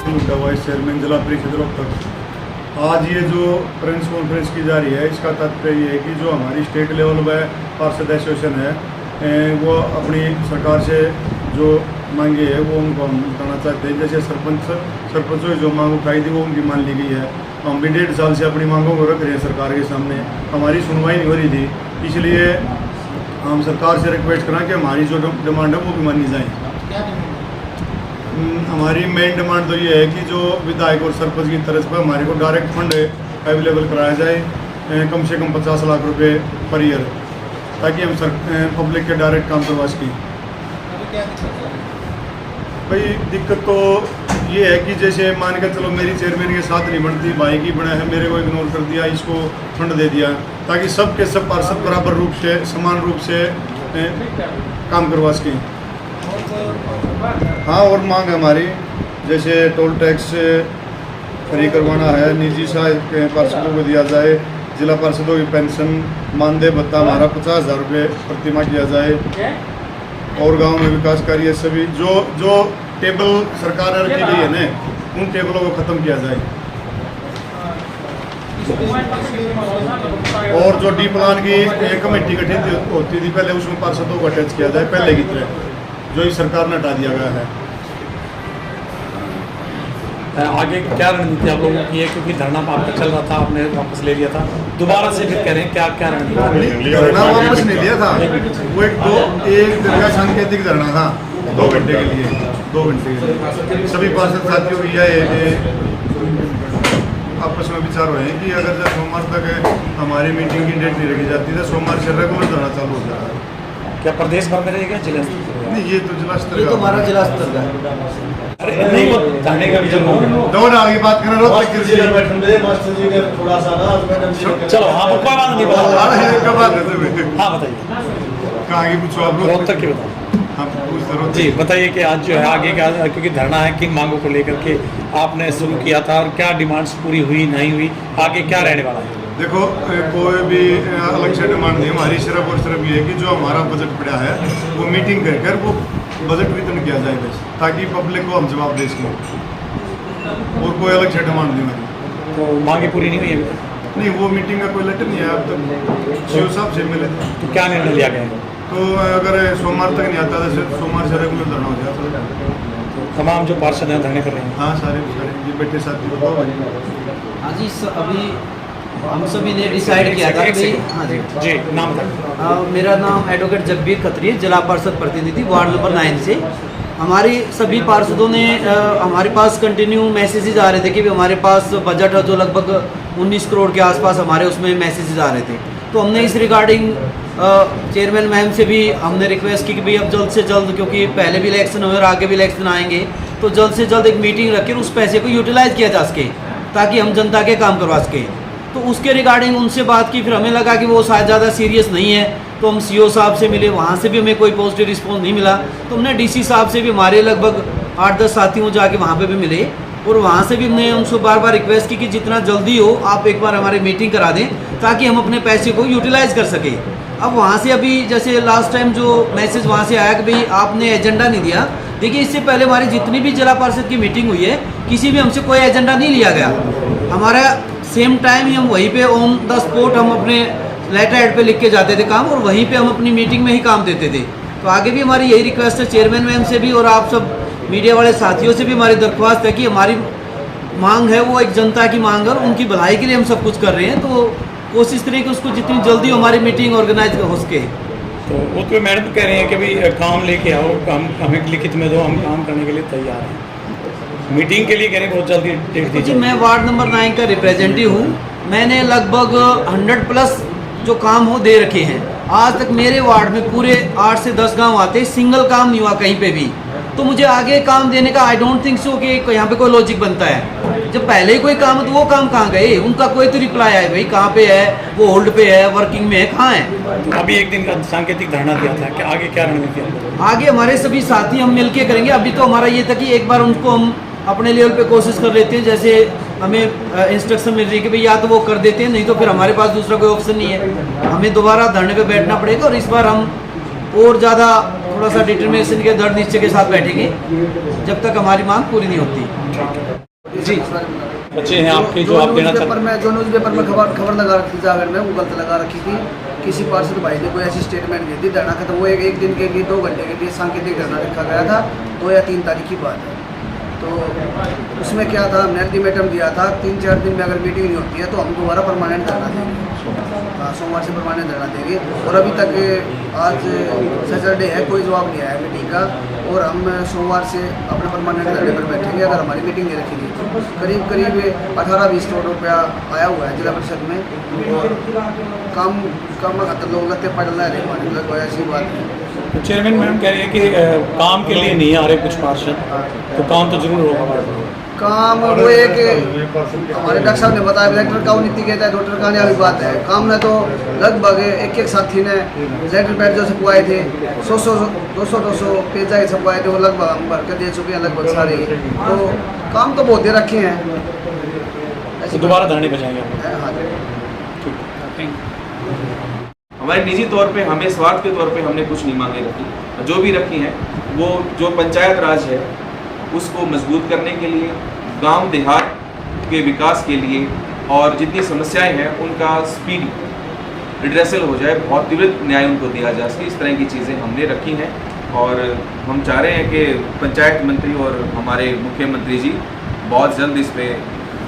मुद्दा vice chairman जिला परिषद रोहतक। आज ये जो प्रेस कॉन्फ्रेंस की जा रही है, इसका तात्पर्य ये है कि जो हमारी स्टेट लेवल पर पार्षद एसोसिएशन है वो अपनी सरकार से जो मांगे है वो उनको हम बताना चाहते हैं। जैसे सरपंचों की जो मांग उठाई थी वो उनकी मान ली गई है। हम भी 1.5 साल से अपनी मांगों को रख रहे हैं सरकार के सामने, हमारी सुनवाई नहीं हो रही थी। इसलिए हम सरकार से रिक्वेस्ट करें कि हमारी जो डिमांड है वो भी मानी जाए। हमारी मेन डिमांड तो ये है कि जो विधायक और सरपंच की तरफ पर हमारे को डायरेक्ट फंड अवेलेबल कराया जाए, कम से कम 50 लाख रुपए पर ईयर, ताकि हम पब्लिक के डायरेक्ट काम करवा सकें। भाई दिक्कत तो ये है कि जैसे मान के चलो मेरी चेयरमैन के साथ नहीं बनती, भाई की बना है, मेरे को इग्नोर कर दिया, इसको फंड दे दिया, ताकि सब के सब पार्षद बराबर रूप से समान रूप से काम करवा सकें। हाँ, और मांग हमारी जैसे टोल टैक्स फ्री करवाना है, निजी सहायक पार्षदों को दिया जाए, जिला पार्षदों की पेंशन मानदेय भत्ता हमारा 50,000 रुपये प्रतिमाह किया जाए, और गांव में विकास कार्य सभी जो टेबल सरकार ने रखी गई है ना, उन टेबलों को ख़त्म किया जाए। और जो डी प्लान की एक कमेटी गठित होती थी पहले, उसमें पार्षदों को अटैच किया जाए पहले की तरह, जो इस सरकार ने हटा दिया गया है। आगे क्या रणनीति आप लोगों की है, क्योंकि धरना आपका चल रहा था, आपने वापस ले लिया था, दोबारा से फिर कह रहे हैं क्या रणनीति? धरना वापस नहीं लिया था, वो एक दिन का सांकेतिक धरना था, 2 घंटे के लिए, 2 घंटे के लिए सभी पार्षद साथियों की यह आपस में विचार हुए हैं कि अगर जब सोमवार तक हमारी मीटिंग की डेट नहीं रखी जाती तो सोमवार से रेगुलर धरना चालू हो जाता है। क्या प्रदेश भर में रहेगा, जिला स्तर? नहीं, ये तो जिला स्तर, ये तो हमारा जिला स्तर का। अरे नहीं, वो धरने का भी जरूर दोनों आगे बात कर रहे थोड़ा सा चलो। हाँ, कोई बात नहीं, बताओ। हाँ बताइए, कहाँ की पूछो आप लोग? रोहतक की बताओ। हाँ, जी बताइए कि आज जो है आगे क्या, क्योंकि धरना है, किन मांगों को लेकर के आपने शुरू किया था और क्या डिमांड्स पूरी हुई नहीं हुई, आगे क्या रहने वाला है? देखो, कोई भी अलग से डिमांड नहीं, हमारी सिर्फ और सिर्फ ये है कि जो हमारा बजट पड़ा है वो मीटिंग कर वो बजट वितरण किया जाए बस, ताकि पब्लिक को हम जवाब दे सकें, और कोई अलग से डिमांड नहीं हमारी। तो मांगे पूरी नहीं हुई है? नहीं, वो मीटिंग का कोई लेटर नहीं है अब तक, सीओ साहब से मिले थे। तो क्या निर्णय लिया गया है? तो अगर सोमवार तक नहीं आता तो सोमवार से रेगुलर धरना हो जाता। तमाम जो पार्षद हैं धरने कर रहे हैं? हाँ, सारे ये बैठे साथी बताओ। हाँ जी, अभी हम सभी ने डिसाइड किया था कि हाँ जी नाम बताइए। मेरा नाम एडवोकेट जगबीर खत्री, जिला पार्षद प्रतिनिधि वार्ड नंबर 9 से। हमारी सभी पार्षदों ने हमारे पास कंटिन्यू मैसेजेस आ रहे थे कि हमारे पास बजट है जो लगभग 19 करोड़ के आसपास हमारे उसमें मैसेजेस आ रहे थे। तो हमने इस रिगार्डिंग चेयरमैन मैम से भी हमने रिक्वेस्ट की कि भाई अब जल्द से जल्द, क्योंकि पहले भी इलेक्शन हुए और आगे भी इलेक्शन आएंगे, तो जल्द से जल्द एक मीटिंग रख कर उस पैसे को यूटिलाइज किया जा सके, ताकि हम जनता के काम करवा सकें। तो उसके रिगार्डिंग उनसे बात की, फिर हमें लगा कि वो शायद ज़्यादा सीरियस नहीं है, तो हम सीओ साहब से मिले, वहाँ से भी हमें कोई पॉजिटिव रिस्पॉन्स नहीं मिला। तो हमने डीसी साहब से भी, हमारे लगभग 8-10 साथियों जाके वहाँ पे भी मिले, और वहाँ से भी हमने उनसे बार बार रिक्वेस्ट की कि जितना जल्दी हो आप एक बार हमारी मीटिंग करा दें, ताकि हम अपने पैसे को यूटिलाइज कर सकें। अब वहाँ से अभी जैसे लास्ट टाइम जो मैसेज वहाँ से आया कि भाई आपने एजेंडा नहीं दिया, देखिए इससे पहले हमारी जितनी भी जिला पार्षद की मीटिंग हुई है, किसी भी हमसे कोई एजेंडा नहीं लिया गया। हमारा सेम टाइम ही हम वहीं पे ऑन द स्पॉट हम अपने लेटर हेड पे लिख के जाते थे काम, और वहीं पे हम अपनी मीटिंग में ही काम देते थे। तो आगे भी हमारी यही रिक्वेस्ट है चेयरमैन मैम से भी, और आप सब मीडिया वाले साथियों से भी हमारी दरख्वास्त है कि हमारी मांग है वो एक जनता की मांग है, और उनकी भलाई के लिए हम सब कुछ कर रहे हैं। तो कोशिश करें कि उसको जितनी जल्दी हमारी मीटिंग ऑर्गेनाइज हो सके। तो वो तो मैडम कह रहे हैं कि भाई काम लेके आओ, काम हमें लिखित में दो, हम काम करने के लिए तैयार हैं। मीटिंग के लिए कह रहे हैं बहुत जल्दी डेट दीजिए। जी, मैं वार्ड नंबर 9 का रिप्रेजेंटेटिव हूँ। मैंने लगभग 100+ जो काम हो दे रखे हैं। आज तक मेरे वार्ड में पूरे 8 से 10 गांव आते, सिंगल काम नहीं हुआ कहीं पे भी। तो मुझे आगे काम देने का आई डोंट थिंक सो कि यहाँ पे कोई लॉजिक बनता है। जब पहले ही कोई काम है तो वो काम कहाँ गए? उनका कोई तो रिप्लाई आए भाई कहाँ पे है, वो होल्ड पे है, वर्किंग में है, कहाँ है? तो अभी एक दिन का सांकेतिक धरना दिया था कि आगे क्या रणनीति है? आगे हमारे सभी साथी हम मिलके करेंगे। अभी तो हमारा ये था कि एक बार उनको हम अपने लेवल पे कोशिश कर लेते हैं, जैसे हमें इंस्ट्रक्शन मिल रही है कि भाई या तो वो कर देते हैं, नहीं तो फिर हमारे पास दूसरा कोई ऑप्शन नहीं है, हमें दोबारा धरने पे बैठना पड़ेगा। और इस बार हम और ज़्यादा थोड़ा सा डिटर्मिनेशन के दृढ़ निश्चय के साथ बैठेंगे जब तक हमारी मांग पूरी नहीं होती। जी बच्चे हैं आपके जो आप देना चाहते हैं। जो न्यूज़पेपर में खबर लगा रखी थी जागर में, वो गलत लगा रखी थी। किसी पार्षद भाई ने कोई ऐसी स्टेटमेंट दी थी, धरना खत्म हुए एक दिन के लिए 2 घंटे के लिए सांकेतिक धरना रखा गया था, 2 या 3 तारीख की बात है। तो उसमें क्या था, हमने अल्टीमेटम दिया था 3-4 दिन में अगर मीटिंग नहीं होती है तो हम दोबारा परमानेंट धरना देंगे। हाँ, सोमवार से परमानेंट धरना देंगे। और अभी तक आज सैटरडे है, कोई जवाब नहीं आया मीटिंग का, और हम सोमवार से अपने परमानेंट धरने पर बैठेंगे। अगर हमारी मीटिंग नहीं रखी गई तो करीब 18-20 करोड़ रुपया आया हुआ है जिला परिषद में, और काम में खतर लोग लगते पड़ रहा है हमारे मतलब ऐसी बात है। चेयरमैन मैम कह रही है कि काम के लिए नहीं आ रहे कुछ पार्षद, तो काम तो जरूर होगा। काम वो एक हमारे डॉक्टर साहब ने बताया, लेटर का नीति कहता है, डॉक्टर का अभी बात है। काम ने तो लगभग एक साथी ने लेटर पैड जो छपवाए थे 100-200 पेज आए छपवाए थे, वो लगभग हम भर कर दे चुके हैं लगभग सारे। तो काम तो बहुत दे रखे हैं, तो दोबारा धरने पे जाएंगे। हाँ जी। हमारे निजी तौर पे हमें स्वार्थ के तौर पे हमने कुछ नहीं मांगे रखी, जो भी रखी हैं वो जो पंचायत राज है उसको मजबूत करने के लिए, गांव देहात के विकास के लिए, और जितनी समस्याएं हैं उनका स्पीडी रिड्रेसल हो जाए, बहुत त्वरित न्याय उनको दिया जा सके, इस तरह की चीज़ें हमने रखी हैं। और हम चाह रहे हैं कि पंचायत मंत्री और हमारे मुख्यमंत्री जी बहुत जल्द इस पर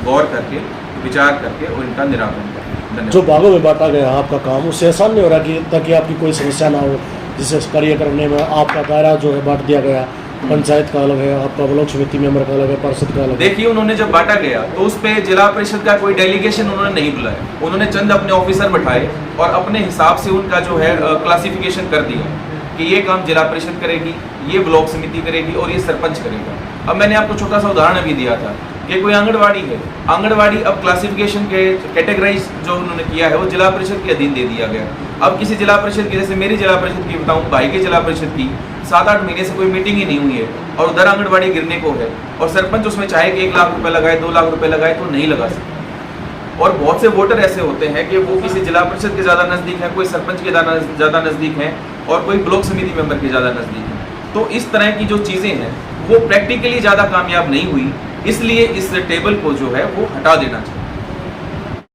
गौर करके विचार करके और इनका निराकरण करें। जो भागों में बांटा गया आपका काम, उससे आसान नहीं हो रहा कि ताकि आपकी कोई समस्या ना हो, जिसे कार्य करने में आपका दायरा जो है बांट दिया गया, पंचायत का अलग है, आपका ब्लॉक समिति मेंबर का अलग है, पार्षद का अलग है। देखिए, उन्होंने जब बांटा गया तो उस पे जिला परिषद का कोई डेलीगेशन उन्होंने नहीं बुलाया, उन्होंने चंद अपने ऑफिसर बैठाए और अपने हिसाब से उनका जो है क्लासिफिकेशन कर दिया कि ये काम जिला परिषद करेगी, ये ब्लॉक समिति करेगी और ये सरपंच करेगा। अब मैंने आपको छोटा सा उदाहरण अभी दिया था कि कोई आंगनवाड़ी है, आंगनवाड़ी अब क्लासिफिकेशन के कैटेगराइज जो उन्होंने किया है वो जिला परिषद के अधीन दे दिया गया। अब किसी जिला परिषद की, जैसे मेरी जिला परिषद की बताऊं, भाई की जिला परिषद की 7-8 महीने से कोई मीटिंग ही नहीं हुई है और उधर आंगनवाड़ी गिरने को है, और सरपंच उसमें चाहे कि 1 लाख रुपए लगाए, 2 लाख रुपए लगाए तो नहीं लगा सकते। और बहुत से वोटर ऐसे होते हैं कि वो किसी जिला परिषद के ज़्यादा नज़दीक है, कोई सरपंच के ज़्यादा नज़दीक है और कोई ब्लॉक समिति मेंबर के ज़्यादा नज़दीक है। तो इस तरह की जो चीज़ें हैं वो प्रैक्टिकली ज़्यादा कामयाब नहीं हुई, इसलिए इस टेबल को जो है वो हटा देना चाहिए।